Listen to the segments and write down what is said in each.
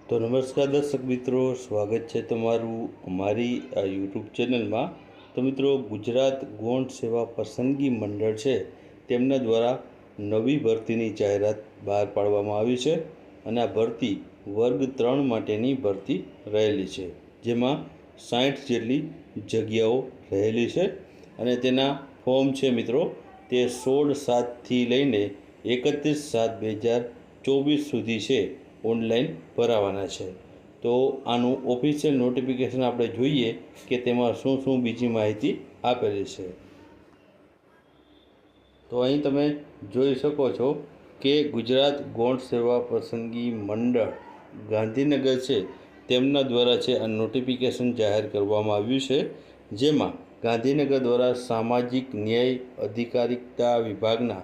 તો નમસ્કાર દર્શક મિત્રો, સ્વાગત છે તમારું અમારી આ યુટ્યુબ ચેનલમાં। તો મિત્રો, ગુજરાત ગૌણ સેવા પસંદગી મંડળ છે તેમના દ્વારા નવી ભરતીની જાહેરાત બહાર પાડવામાં આવી છે અને આ ભરતી વર્ગ 3 માટેની ભરતી રહેલી છે, જેમાં 60 જેટલી જગ્યાઓ રહેલી છે અને તેના ફોર્મ છે મિત્રો તે 16/7થી લઈને 31/7/2024 સુધી છે ઓનલાઈન ભરાવાના છે। તો આનું ઓફિશિયલ નોટિફિકેશન આપણે જોઈએ કે તેમાં શું શું બીજી માહિતી આપેલી છે। તો અહીં તમે જોઈ શકો છો કે ગુજરાત ગૌણ સેવા પસંદગી મંડળ ગાંધીનગર છે તેમના દ્વારા છે આ નોટિફિકેશન જાહેર કરવામાં આવ્યું છે, જેમાં ગાંધીનગર દ્વારા સામાજિક ન્યાય અધિકારિતા વિભાગના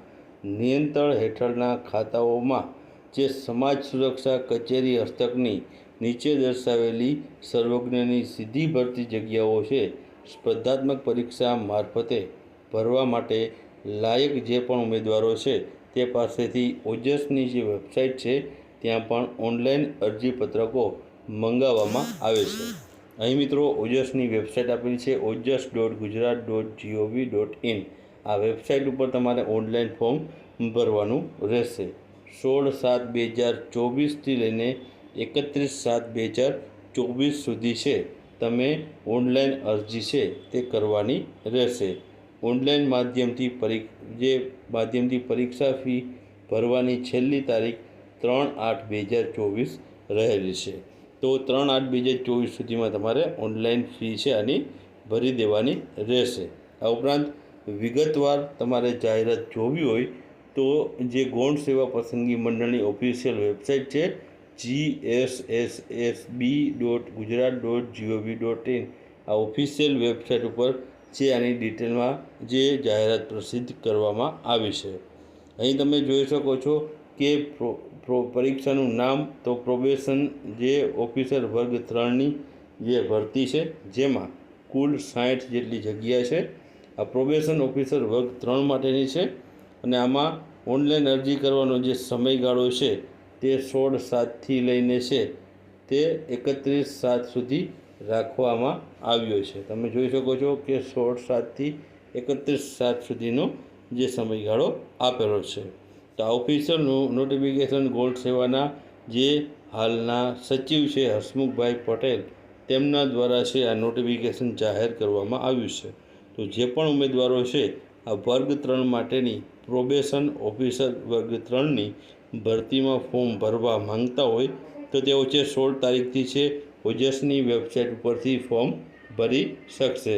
નિયંત્રણ હેઠળના ખાતાઓમાં જે સમાજ સુરક્ષા કચેરી હસ્તકની નીચે દર્શાવેલી સર્વજ્ઞની સીધી ભરતી જગ્યાઓ છે સ્પર્ધાત્મક પરીક્ષા મારફતે ભરવા માટે લાયક જે પણ ઉમેદવારો છે તે પાસેથી ઓજસની જે વેબસાઇટ છે ત્યાં પણ ઓનલાઈન અરજીપત્રકો મંગાવવામાં આવે છે। અહીં મિત્રો ઓજસની વેબસાઇટ આપેલી છે ojas.gujarat.gov.in। આ વેબસાઇટ ઉપર તમારે ઓનલાઈન ફોર્મ ભરવાનું રહેશે। 16/7/2024થી લઈને 31/7/2024 સુધી છે તમે ઓનલાઈન અરજી છે તે કરવાની રહેશે। ઓનલાઈન માધ્યમથી પરીક્ષા ફી ભરવાની છેલ્લી તારીખ 3/8/2024 રહેલી છે। તો 3/8/2024 સુધીમાં તમારે ઓનલાઈન ફી છે આની ભરી દેવાની રહેશે। આ ઉપરાંત વિગતવાર તમારે જાહેરાત જોવી હોય તો જે ગૌણ સેવા પસંદગી મંડળની ઓફિશિયલ વેબસાઇટ છે gssb.gujarat.gov.in, આ ઓફિશિયલ વેબસાઇટ ઉપર છે આની ડિટેલમાં જે જાહેરાત પ્રસિદ્ધ કરવામાં આવી છે। અહીં તમે જોઈ શકો છો કે પરીક્ષાનું નામ તો પ્રોબેશન જે ઓફિસર વર્ગ 3ની જે ભરતી છે જેમાં કુલ 60 જેટલી જગ્યા છે। આ પ્રોબેશન ઓફિસર વર્ગ 3 માટેની છે અને આમાં ઓનલાઈન અરજી કરવાનો જે સમયગાળો છે તે 16/7થી લઈને છે તે 31/7 સુધી રાખવામાં આવ્યો છે। તમે જોઈ શકો છો કે 16/7થી 31/7 સુધીનો જે સમયગાળો આપેલો છે। તો આ ઓફિશિયલ નોટિફિકેશન ગૌણ સેવાના જે હાલના સચિવ છે હસમુખભાઈ પટેલ તેમના દ્વારા છે આ નોટિફિકેશન જાહેર કરવામાં આવ્યું છે। તો જે પણ ઉમેદવારો છે આ વર્ગ 3 માટેની પ્રોબેશન ઓફિસર વર્ગ 3ની ભરતીમાં ફોર્મ ભરવા માંગતા હોય તો તેઓ છે 16 તારીખથી છે ઓજસની વેબસાઇટ ઉપરથી ફોર્મ ભરી શકશે।